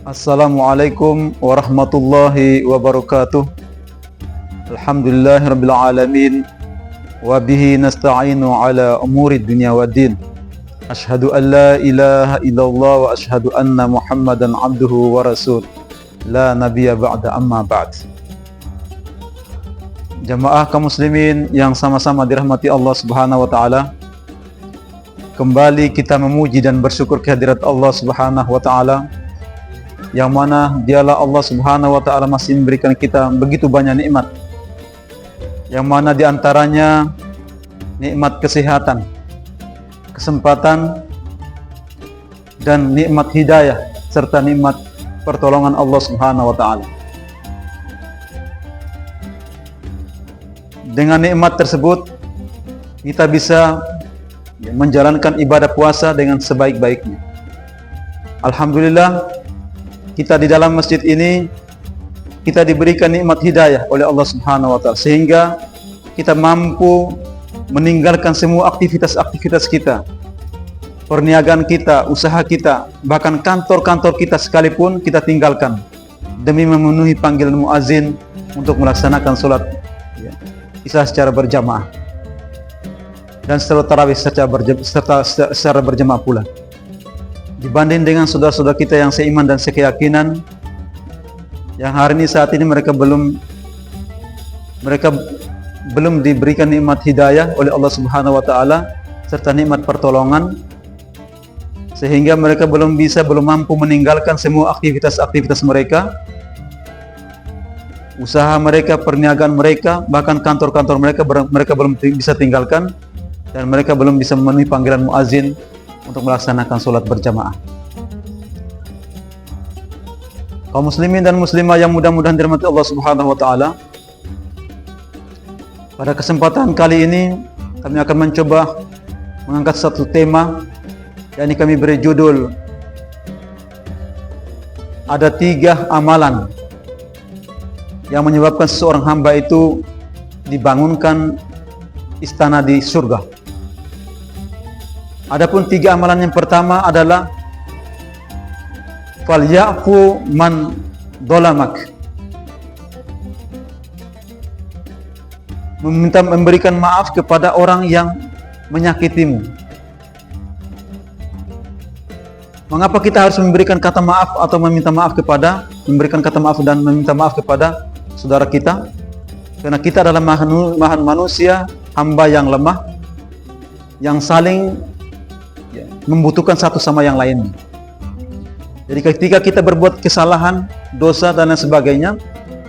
Assalamualaikum warahmatullahi wabarakatuh. Alhamdulillahirabbil alamin wa bihi nasta'inu ala umuri dunya waddin. Asyhadu an la ilaha illallah wa asyhadu anna Muhammadan abduhu wa rasul. La nabiyya ba'da amma ba'd. Jamaah kaum muslimin yang sama-sama dirahmati Allah Subhanahu wa taala. Kembali kita memuji dan bersyukur kehadirat Allah Subhanahu wa taala, yang mana dialah Allah Subhanahu wa taala masih memberikan kita begitu banyak nikmat, yang mana diantaranya nikmat kesehatan, kesempatan, dan nikmat hidayah serta nikmat pertolongan Allah Subhanahu wa taala. Dengan nikmat tersebut kita bisa menjalankan ibadah puasa dengan sebaik-baiknya. Alhamdulillah, kita di dalam masjid ini kita diberikan nikmat hidayah oleh Allah Subhanahu wa taala, sehingga kita mampu meninggalkan semua aktivitas-aktivitas kita, perniagaan kita, usaha kita, bahkan kantor-kantor kita sekalipun kita tinggalkan demi memenuhi panggilan muazin untuk melaksanakan salat Isya secara berjamaah dan salat tarawih secara berjamaah pula. Dibanding dengan saudara-saudara kita yang seiman dan sekeyakinan, yang hari ini saat ini mereka belum diberikan nikmat hidayah oleh Allah Subhanahu wa taala serta nikmat pertolongan, sehingga mereka belum mampu meninggalkan semua aktivitas mereka, usaha mereka, perniagaan mereka, bahkan kantor-kantor mereka belum bisa tinggalkan, dan mereka belum bisa memenuhi panggilan muazin untuk melaksanakan sholat berjamaah. Kaum muslimin dan muslimah yang mudah-mudahan dirahmati Allah Subhanahu wa taala, pada kesempatan kali ini kami akan mencoba mengangkat satu tema, yakni kami beri judul ada 3 amalan yang menyebabkan seseorang hamba itu dibangunkan istana di surga. Adapun 3 amalan yang pertama adalah falyafu man dolamak, memberikan maaf kepada orang yang menyakitimu. Mengapa kita harus memberikan kata maaf atau memberikan kata maaf dan meminta maaf kepada saudara kita? Karena kita adalah manusia, hamba yang lemah, yang saling membutuhkan satu sama yang lain. Jadi ketika kita berbuat kesalahan, dosa dan lain sebagainya,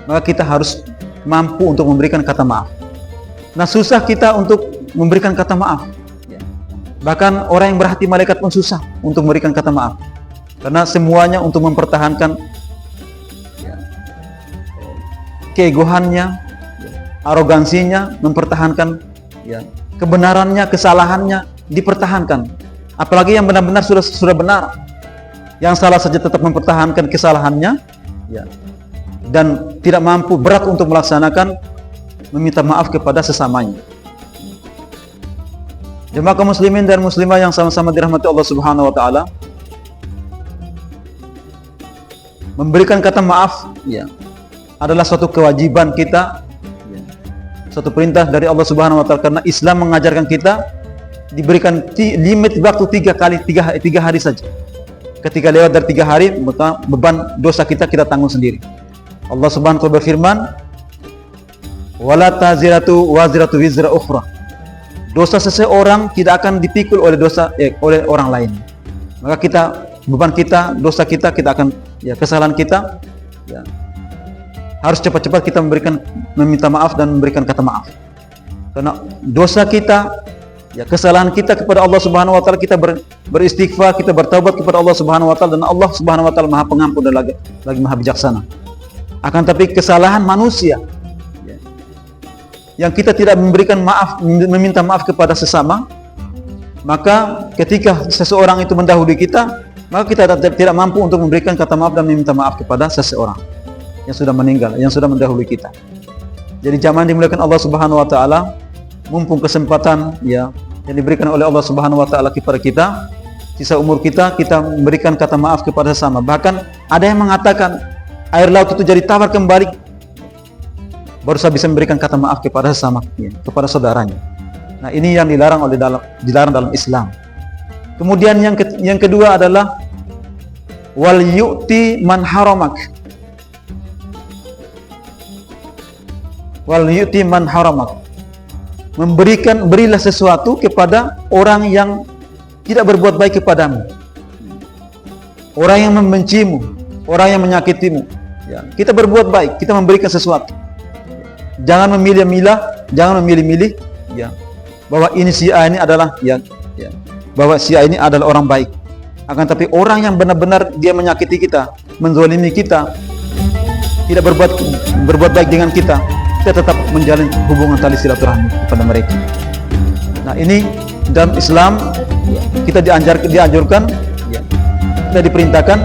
maka kita harus mampu untuk memberikan kata maaf. Nah, susah kita untuk memberikan kata maaf. Bahkan orang yang berhati malaikat pun susah untuk memberikan kata maaf, karena semuanya untuk mempertahankan keegohannya, arogansinya, mempertahankan kebenarannya, kesalahannya dipertahankan. Apalagi yang benar-benar sudah benar, yang salah saja tetap mempertahankan kesalahannya, dan tidak mampu, berat untuk melaksanakan meminta maaf kepada sesamanya. Jemaah kaum muslimin dan muslimah yang sama-sama dirahmati Allah Subhanahu wa taala, memberikan kata maaf adalah suatu kewajiban kita, suatu perintah dari Allah Subhanahu wa taala, karena Islam mengajarkan kita diberikan limit waktu 3 hari saja. Ketika lewat dari 3 hari, maka beban dosa kita tanggung sendiri. Allah Subhanahu wa taala berfirman, wala taziratu waziratu wizra ukhra. Dosa seseorang tidak akan dipikul oleh oleh orang lain. Maka beban kita, dosa kita akan kesalahan kita harus cepat-cepat kita meminta maaf dan memberikan kata maaf. Karena dosa kita, kesalahan kita kepada Allah Subhanahu wa taala, kita beristighfar, kita bertaubat kepada Allah Subhanahu wa taala, dan Allah Subhanahu wa taala Maha Pengampun dan lagi Maha Bijaksana. Akan tapi kesalahan manusia yang kita tidak meminta maaf kepada sesama, maka ketika seseorang itu mendahului kita, maka kita tidak mampu untuk memberikan kata maaf dan meminta maaf kepada seseorang yang sudah meninggal, yang sudah mendahului kita. Jadi jamaah dimuliakan Allah Subhanahu wa taala, mumpung kesempatan yang diberikan oleh Allah Subhanahu wa taala kepada kita, sisa umur kita memberikan kata maaf kepada sesama. Bahkan ada yang mengatakan air laut itu jadi tawar kembali, baru saya bisa memberikan kata maaf kepada sesama, kepada saudaranya. Nah, ini yang dilarang dalam Islam. Kemudian yang kedua adalah wal yu'ti man haramak. Wal yu'ti man haramak. Berilah sesuatu kepada orang yang tidak berbuat baik kepadamu, orang yang membencimu, orang yang menyakitimu. Ya, kita berbuat baik, kita memberikan sesuatu. Jangan memilih-milih, jangan memilih-milih. Ya, bahwa ini si A ini adalah bahwa si A ini adalah orang baik. Akan tapi orang yang benar-benar dia menyakiti kita, menzalimi kita, tidak berbuat baik dengan kita tetap menjalin hubungan tali silaturahmi kepada mereka. Nah, ini dalam Islam kita dianjurkan, kita diperintahkan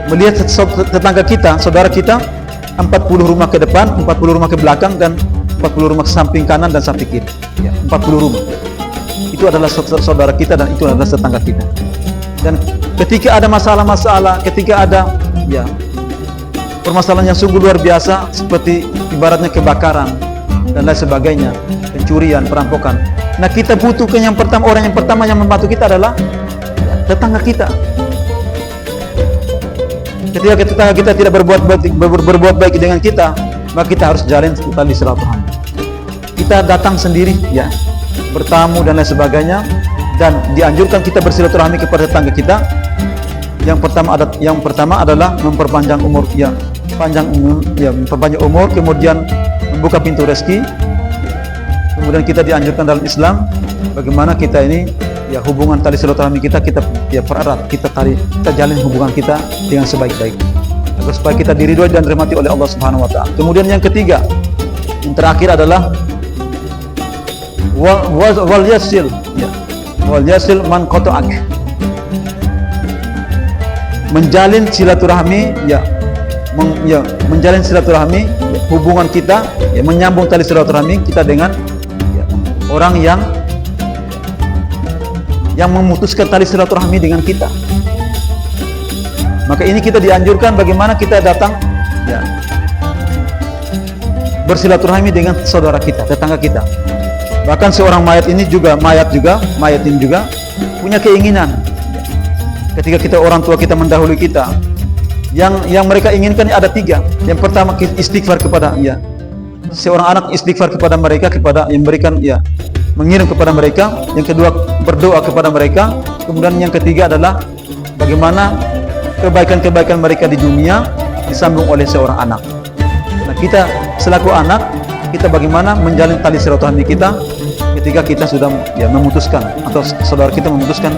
melihat tetangga kita, saudara kita 40 rumah ke depan, 40 rumah ke belakang, dan 40 rumah ke samping kanan dan samping kiri. 40 rumah. Itu adalah saudara kita dan itu adalah tetangga kita. Dan ketika ada masalah-masalah, ketika ada permasalahan yang sungguh luar biasa seperti ibaratnya kebakaran dan lain sebagainya, pencurian, perampokan. Nah, kita butuhkan orang yang pertama yang membantu kita adalah tetangga kita. Ketika tetangga kita tidak berbuat baik dengan kita, maka kita harus jalin tali silaturahmi. Kita datang sendiri, bertamu dan lain sebagainya, dan dianjurkan kita bersilaturahmi kepada tetangga kita. Yang pertama adalah memperpanjang umur, memperpanjang umur, kemudian membuka pintu rezeki. Kemudian kita dianjurkan dalam Islam bagaimana kita ini hubungan tali silaturahmi kita pererat, kita jalin hubungan kita dengan sebaik-baik agar supaya kita diridhoi dan dirahmati oleh Allah Subhanahu wa taala. Kemudian yang ketiga, yang terakhir adalah wal yasil man qata'ak. Menjalin silaturahmi, menjalin silaturahmi, hubungan kita, menyambung tali silaturahmi kita dengan orang yang memutuskan tali silaturahmi dengan kita. Maka ini kita dianjurkan bagaimana kita datang bersilaturahmi dengan saudara kita, tetangga kita. Bahkan seorang mayat ini juga punya keinginan. Ketika orang tua kita mendahului kita, yang mereka inginkan ada 3. Yang pertama, istighfar kepada seorang anak, istighfar kepada mereka, mengirim kepada mereka. Yang kedua, berdoa kepada mereka. Kemudian yang ketiga adalah bagaimana kebaikan-kebaikan mereka di dunia disambung oleh seorang anak. Nah, kita selaku anak, kita bagaimana menjalin tali silaturahmi kita ketika kita sudah memutuskan, atau saudara kita memutuskan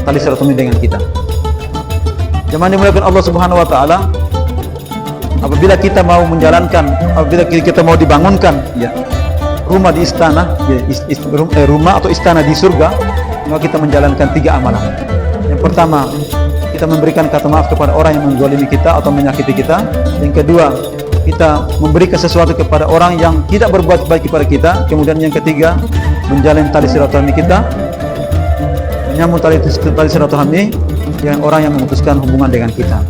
tali silaturahmi dengan kita. Jemaah dimuliakan Allah Subhanahu wa taala, apabila kita mau dibangunkan rumah di istana, rumah atau istana di surga, maka kita menjalankan 3 amalan. Yang pertama, kita memberikan kata maaf kepada orang yang menzalimi kita atau menyakiti kita. Yang kedua, kita memberikan sesuatu kepada orang yang tidak berbuat baik kepada kita. Kemudian yang ketiga, menjalin tali silaturahmi kita, menyambung tali silaturahmi dengan orang yang memutuskan hubungan dengan kita.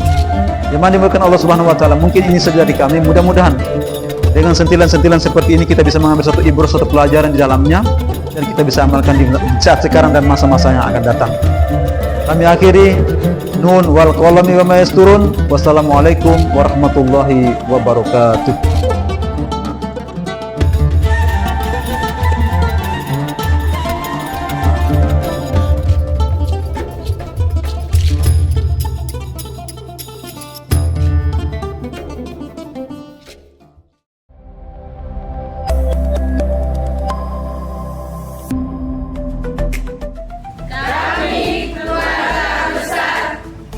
Jemaah dimuliakan Allah Subhanahu wa taala, mungkin ini saja dari kami. Mudah-mudahan dengan sentilan-sentilan seperti ini kita bisa mengambil satu ibrah, satu pelajaran di dalamnya, dan kita bisa amalkan di saat sekarang dan masa-masa yang akan datang. Kami akhiri, nun wal qalami wa ma yasturun. Wassalamualaikum warahmatullahi wabarakatuh.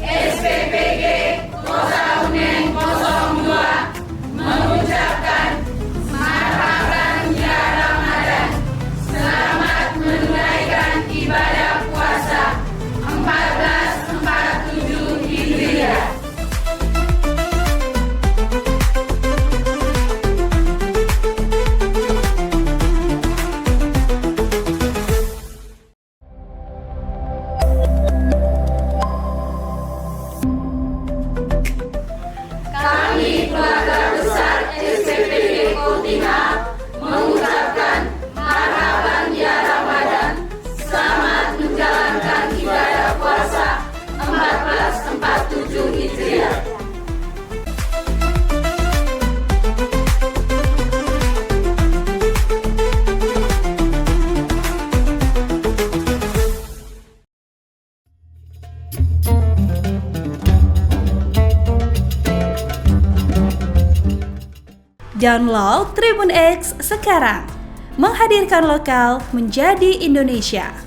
SPPG Kota Uneng 02 mengucapkan Download Tribun X sekarang. Menghadirkan lokal menjadi Indonesia.